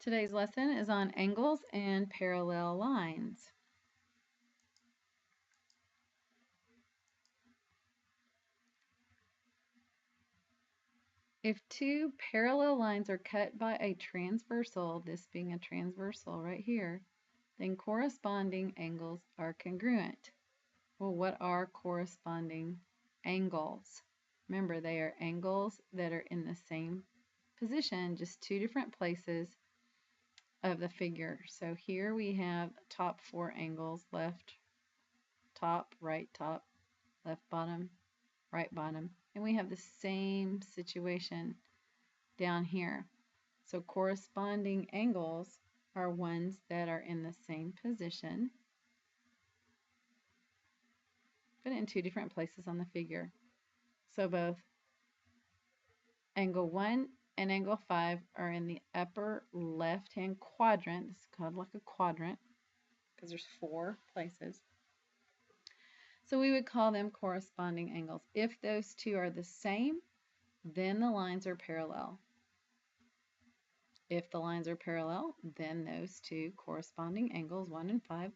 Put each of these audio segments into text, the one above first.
Today's lesson is on angles and parallel lines. If two parallel lines are cut by a transversal, this being a transversal right here, then corresponding angles are congruent. Well, what are corresponding angles? Remember, they are angles that are in the same position, just two different places of the figure. So here we have top four angles, left top, left bottom, right bottom. And we have the same situation down here. So corresponding angles are ones that are in the same position, but in two different places on the figure. So both angle 1 and angle 5 are in the upper left-hand quadrant. This is called like a quadrant because there's 4 places. So we would call them corresponding angles. If those two are the same, then the lines are parallel. If the lines are parallel, then those two corresponding angles, 1 and 5,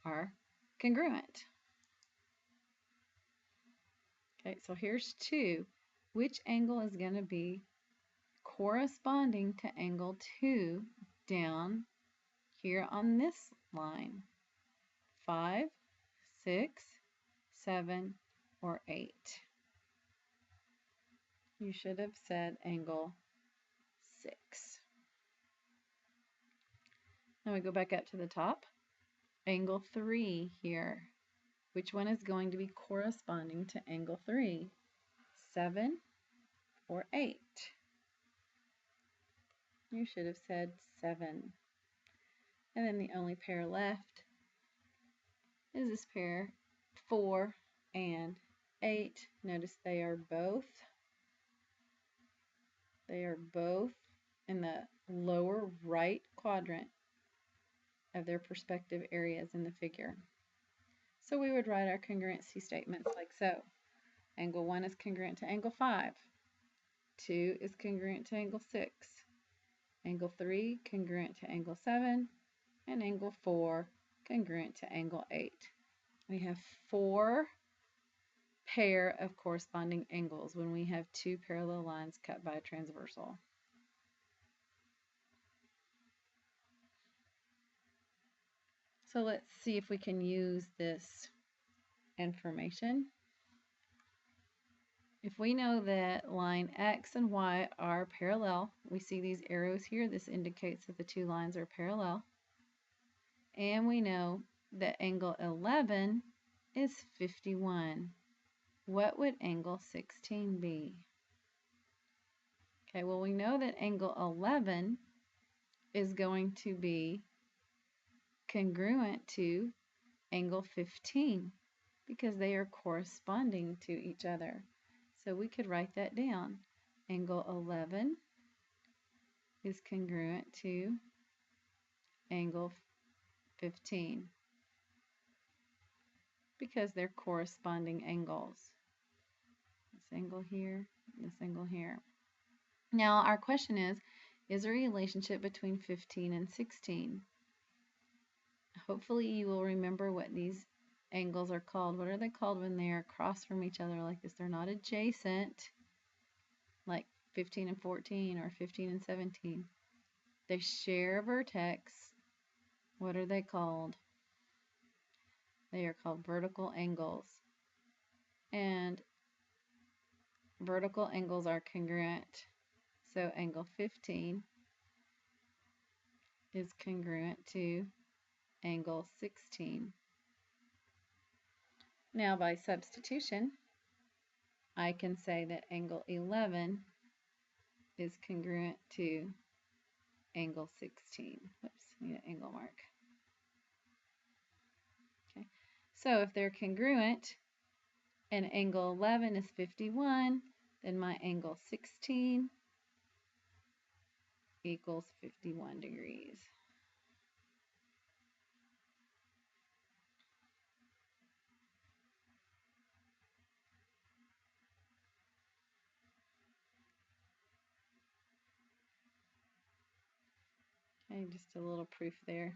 are congruent. Okay, so here's 2. Which angle is going to be corresponding to angle 2 down here on this line? 5, 6, 7, or 8? You should have said angle 6. Now we go back up to the top. Angle 3 here. Which one is going to be corresponding to angle 3? 7 or 8? You should have said 7. And then the only pair left is this pair, 4 and 8. Notice they are both in the lower right quadrant of their perspective areas in the figure. So we would write our congruency statements like so. Angle 1 is congruent to angle 5. 2 is congruent to angle 6. Angle 3 congruent to angle 7. And angle 4 congruent to angle 8. We have 4 pair of corresponding angles when we have two parallel lines cut by a transversal. So let's see if we can use this information. If we know that line X and Y are parallel, we see these arrows here. This indicates that the two lines are parallel. And we know that angle 11 is 51. What would angle 16 be? Okay, well, we know that angle 11 is going to be congruent to angle 15 because they are corresponding to each other. So we could write that down. Angle 11 is congruent to angle 15 because they're corresponding angles. This angle here, this angle here. Now our question is there a relationship between 15 and 16? Hopefully you will remember what these angles are called. What are they called when they are across from each other like this? They're not adjacent, like 15 and 14 or 15 and 17. They share a vertex. What are they called? They are called vertical angles. And vertical angles are congruent. So angle 15 is congruent to angle 16. Now by substitution, I can say that angle 11 is congruent to angle 16. Oops, I need an angle mark. Okay, so if they're congruent and angle 11 is 51, then my angle 16 equals 51 degrees. Okay, Okay, just a little proof there.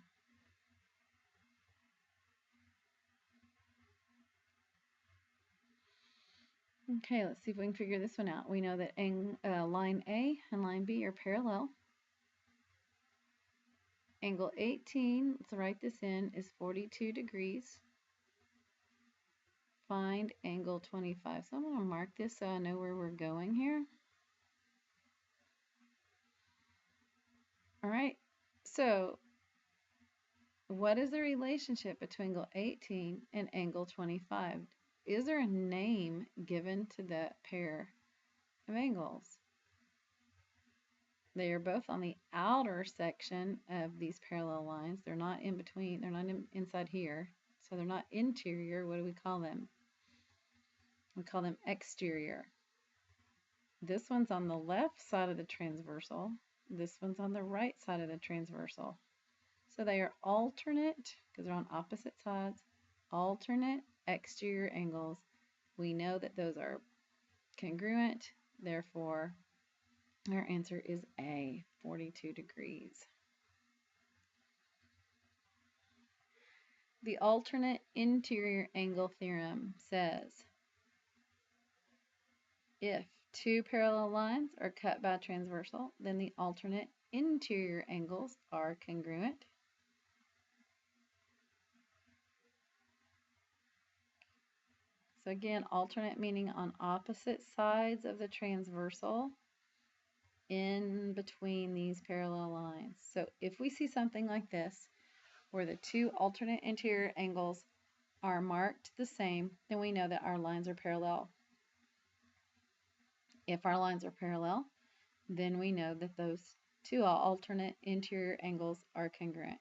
Okay, let's see if we can figure this one out. We know that line A and line B are parallel. Angle 18, let's write this in, is 42 degrees. Find angle 25. So I'm going to mark this so I know where we're going here. All right, so what is the relationship between angle 18 and angle 25? Is there a name given to that pair of angles? They are both on the outer section of these parallel lines. They're not in between. They're not inside here. So they're not interior. What do we call them? We call them exterior. This one's on the left side of the transversal. This one's on the right side of the transversal. So they are alternate, because they're on opposite sides, alternate exterior angles. We know that those are congruent, therefore our answer is A, 42 degrees. The alternate interior angle theorem says if two parallel lines are cut by a transversal, then the alternate interior angles are congruent. So again, alternate meaning on opposite sides of the transversal in between these parallel lines. So if we see something like this, where the two alternate interior angles are marked the same, then we know that our lines are parallel. If our lines are parallel, then we know that those two alternate interior angles are congruent.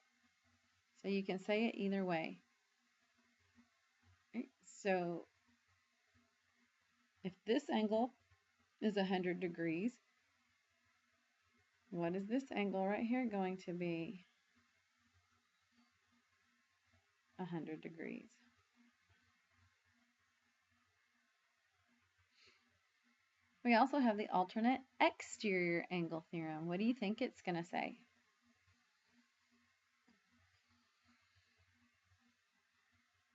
So you can say it either way. Okay, so if this angle is 100 degrees, what is this angle right here going to be? 100 degrees. We also have the alternate exterior angle theorem. What do you think it's going to say?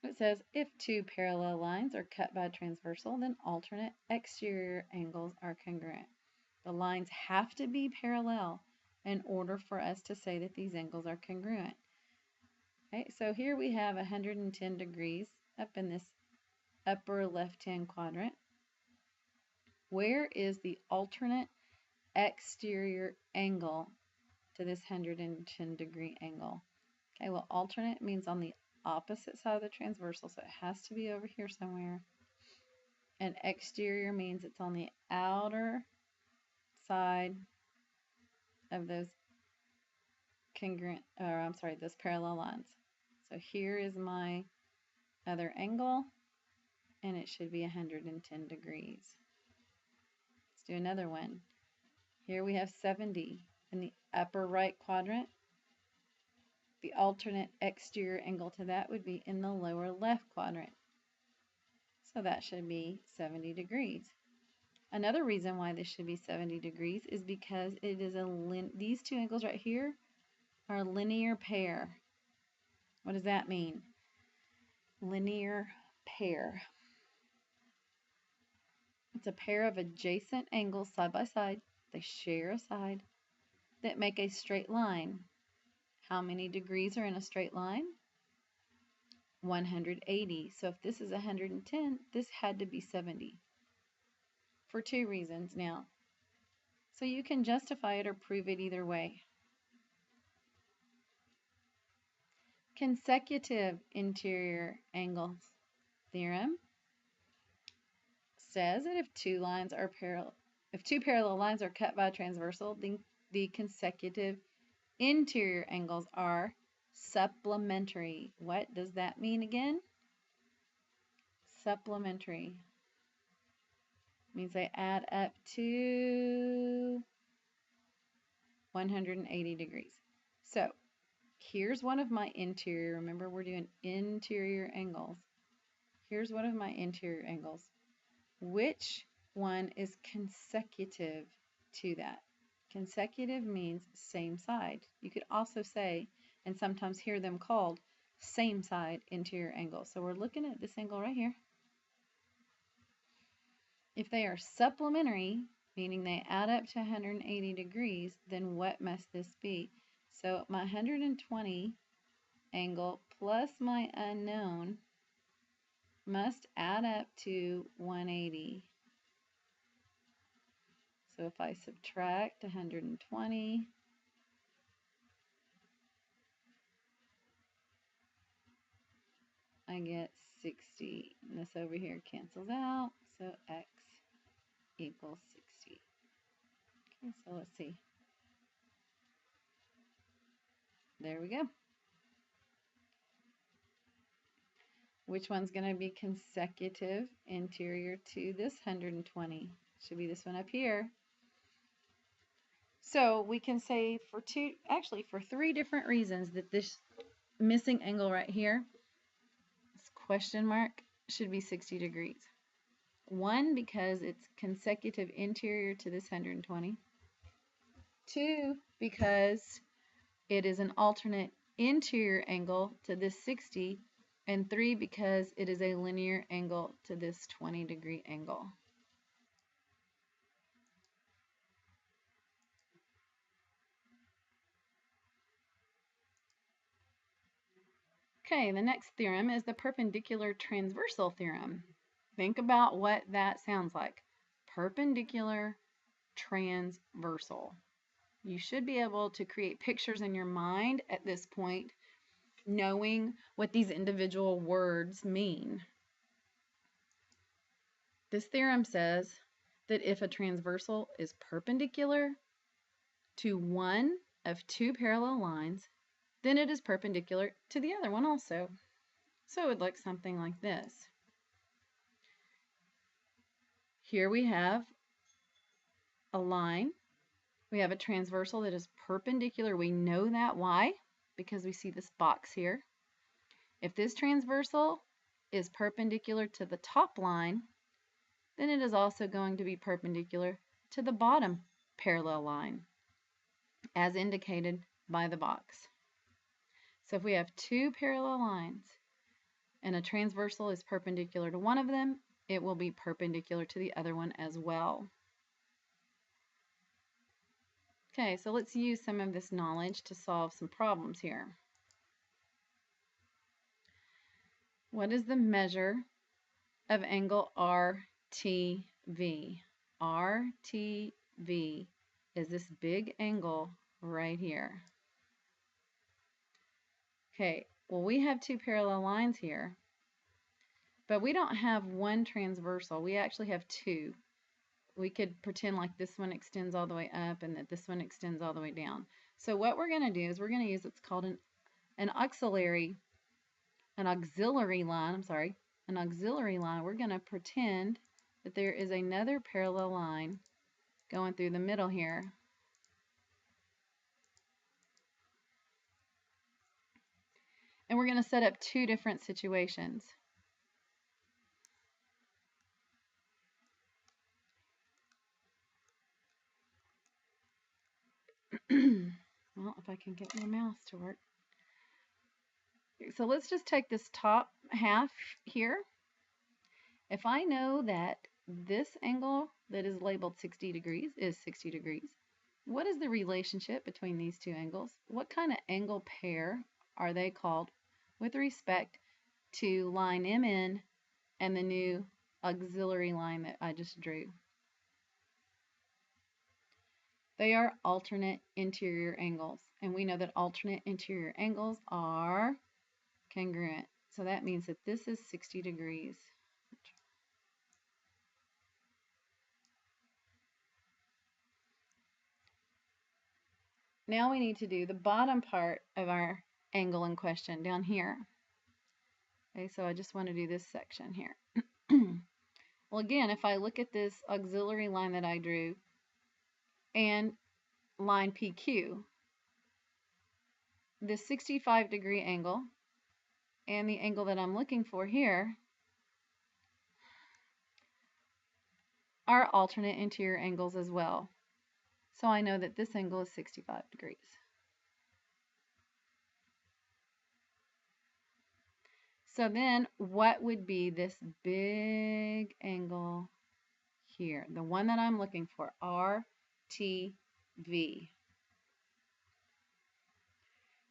It says if two parallel lines are cut by a transversal, then alternate exterior angles are congruent. The lines have to be parallel in order for us to say that these angles are congruent. Okay, so here we have 110 degrees up in this upper left-hand quadrant. Where is the alternate exterior angle to this 110 degree angle? Okay, well, alternate means on the opposite side of the transversal, so it has to be over here somewhere. And exterior means it's on the outer side of those those parallel lines. So here is my other angle, and it should be 110 degrees. Let's do another one. Here we have 70 in the upper right quadrant. The alternate exterior angle to that would be in the lower left quadrant. So that should be 70 degrees. Another reason why this should be 70 degrees is because it is these two angles right here are a linear pair. What does that mean? Linear pair. It's a pair of adjacent angles side by side. They share a side that make a straight line. How many degrees are in a straight line? 180. So if this is 110, this had to be 70. For two reasons now. So you can justify it or prove it either way. Consecutive interior angles theorem says that if two parallel lines are cut by a transversal, the consecutive interior angles are supplementary. What does that mean again? Supplementary means they add up to 180 degrees. So here's one of my interior. Remember, we're doing interior angles. Here's one of my interior angles. Which one is consecutive to that? Consecutive means same side. You could also say, and sometimes hear them called, same side interior angle. So we're looking at this angle right here. If they are supplementary, meaning they add up to 180 degrees, then what must this be? So my 120 angle plus my unknown must add up to 180. So if I subtract 120, I get 60. And this over here cancels out, so x equals 60. Okay, so let's see. There we go. Which one's going to be consecutive interior to this 120? Should be this one up here. So we can say for three different reasons that this missing angle right here, this question mark, should be 60 degrees. One, because it's consecutive interior to this 120. Two, because it is an alternate interior angle to this 60. And three, because it is a linear angle to this 20-degree angle. Okay, the next theorem is the perpendicular transversal theorem. Think about what that sounds like. Perpendicular transversal. You should be able to create pictures in your mind at this point, knowing what these individual words mean. This theorem says that if a transversal is perpendicular to one of two parallel lines, then it is perpendicular to the other one also. So it would look something like this. Here we have a line. We have a transversal that is perpendicular. We know that. Why? Because we see this box here. If this transversal is perpendicular to the top line, then it is also going to be perpendicular to the bottom parallel line, as indicated by the box. So if we have two parallel lines and a transversal is perpendicular to one of them, it will be perpendicular to the other one as well. Okay, so let's use some of this knowledge to solve some problems here. What is the measure of angle RTV? RTV is this big angle right here. Okay, well, we have two parallel lines here, but we don't have one transversal. We actually have two. We could pretend like this one extends all the way up and that this one extends all the way down. So what we're going to do is we're going to use what's called an auxiliary line. We're going to pretend that there is another parallel line going through the middle here. And we're going to set up two different situations. Well, if I can get my mouse to work. So let's just take this top half here. If I know that this angle that is labeled 60 degrees is 60 degrees, what is the relationship between these two angles? What kind of angle pair are they called with respect to line MN and the new auxiliary line that I just drew? They are alternate interior angles, and we know that alternate interior angles are congruent. So that means that this is 60 degrees. Now we need to do the bottom part of our angle in question down here. Okay, so I just want to do this section here. Well, again, if I look at this auxiliary line that I drew and line PQ, the 65-degree angle and the angle that I'm looking for here are alternate interior angles as well. So I know that this angle is 65 degrees. So then what would be this big angle here? The one that I'm looking for, RTV.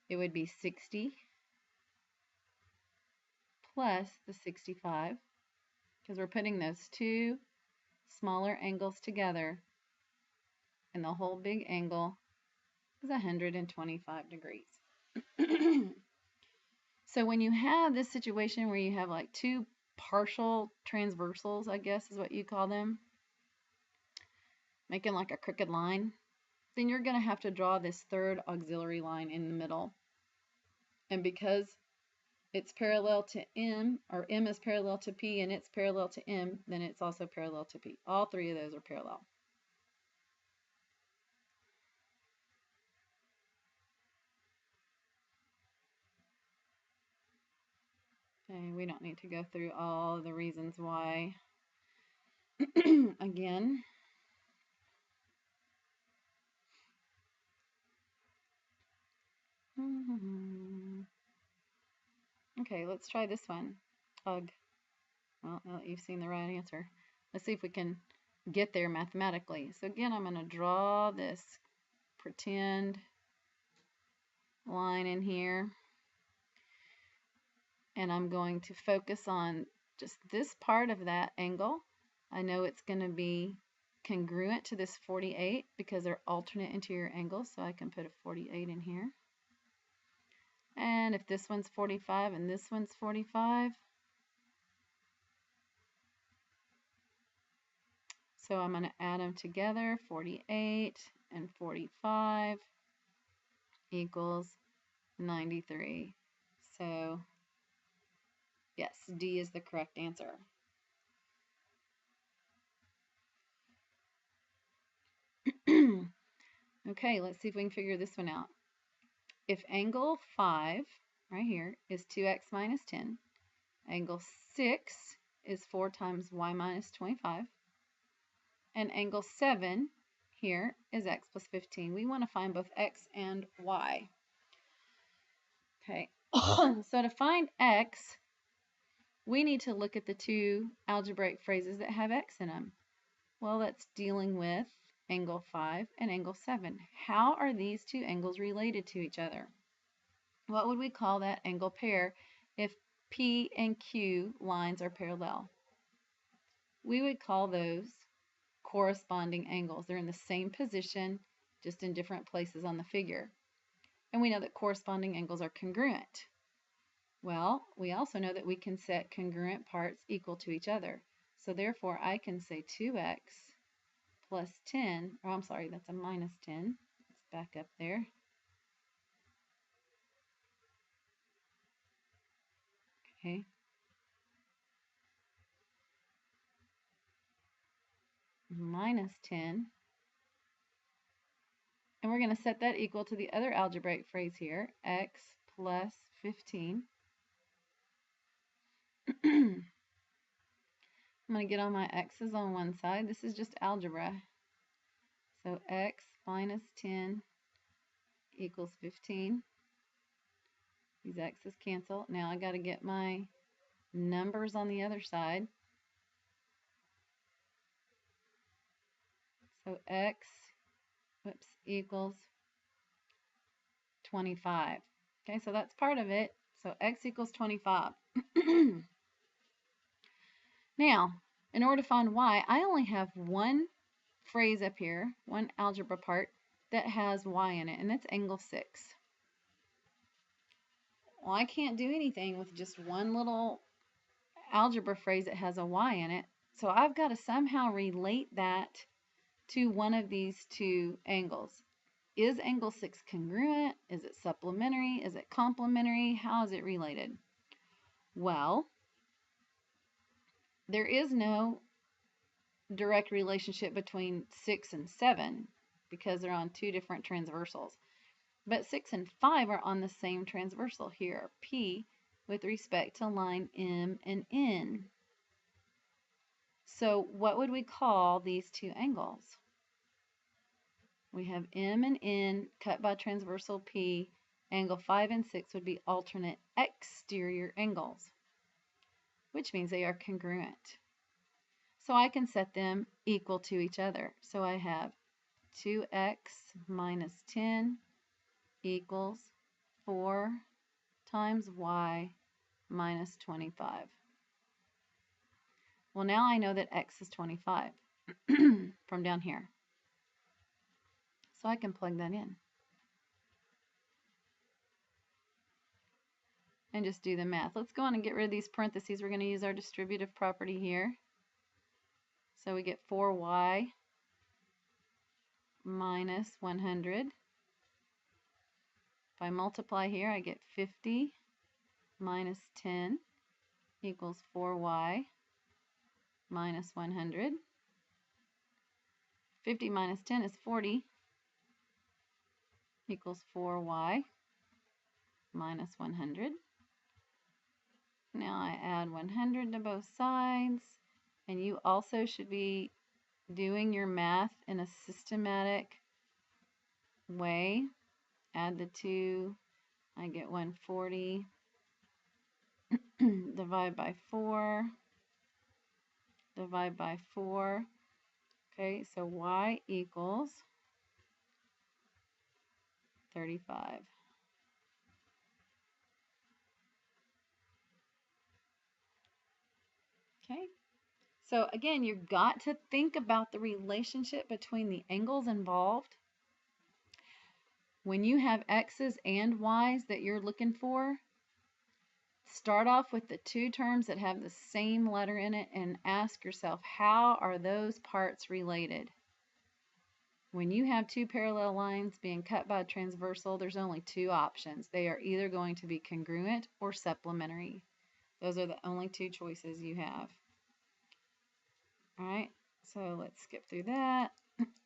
It would be 60 plus the 65, because we're putting those two smaller angles together, and the whole big angle is 125 degrees. So when you have this situation where you have like two partial transversals, I guess is what you call them, making like a crooked line, then you're going to have to draw this third auxiliary line in the middle. And because it's parallel to M, or M is parallel to P, and it's parallel to M, then it's also parallel to P. All three of those are parallel. Okay, we don't need to go through all the reasons why. Again. Okay, let's try this one. Ugh. Well, now that you've seen the right answer, let's see if we can get there mathematically. So again, I'm going to draw this pretend line in here, and I'm going to focus on just this part of that angle. I know it's going to be congruent to this 48 because they're alternate interior angles, so I can put a 48 in here. And if this one's 45 and this one's 45, so I'm going to add them together. 48 and 45 equals 93. So yes, D is the correct answer. Okay, let's see if we can figure this one out. If angle 5, right here, is 2x minus 10, angle 6 is 4 times y minus 25, and angle 7 here is x plus 15. We want to find both x and y. Okay, so to find x, we need to look at the two algebraic phrases that have x in them. Well, that's dealing with angle 5 and angle 7. How are these two angles related to each other? What would we call that angle pair if P and Q lines are parallel? We would call those corresponding angles. They're in the same position, just in different places on the figure. And we know that corresponding angles are congruent. Well, we also know that we can set congruent parts equal to each other. So therefore, I can say 2x plus 10, oh, I'm sorry, that's a minus 10. Let's back up there. Okay. Minus 10. And we're going to set that equal to the other algebraic phrase here, x plus 15. I'm going to get all my x's on one side. This is just algebra. So x minus 10 equals 15. These x's cancel. Now I got to get my numbers on the other side. So x equals 25. Okay, so that's part of it. So x equals 25. Now, in order to find y, I only have one phrase up here, one algebra part, that has y in it, and that's angle 6. Well, I can't do anything with just one little algebra phrase that has a y in it, so I've got to somehow relate that to one of these two angles. Is angle 6 congruent? Is it supplementary? Is it complementary? How is it related? Well, there is no direct relationship between 6 and 7 because they're on two different transversals. But 6 and 5 are on the same transversal here, P, with respect to line M and N. So what would we call these two angles? We have M and N cut by transversal P. Angle 5 and 6 would be alternate exterior angles, which means they are congruent. So I can set them equal to each other. So I have 2x minus 10 equals 4 times y minus 25. Well, now I know that x is 25 from down here. So I can plug that in and just do the math. Let's go on and get rid of these parentheses. We're going to use our distributive property here. So we get 4y minus 100. If I multiply here, I get 50 minus 10 equals 4y minus 100. 50 minus 10 is 40 equals 4y minus 100. Now I add 100 to both sides, and you also should be doing your math in a systematic way. Add the 2, I get 140, divide by 4, divide by 4. Okay, so y equals 35. Okay, so again, you've got to think about the relationship between the angles involved. When you have x's and y's that you're looking for, start off with the two terms that have the same letter in it and ask yourself, how are those parts related? When you have two parallel lines being cut by a transversal, there's only two options. They are either going to be congruent or supplementary. Those are the only two choices you have. All right, so let's skip through that.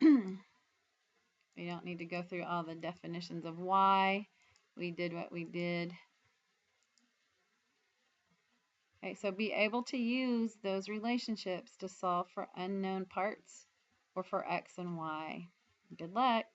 We don't need to go through all the definitions of y. We did what we did. Okay, so be able to use those relationships to solve for unknown parts or for x and y. Good luck.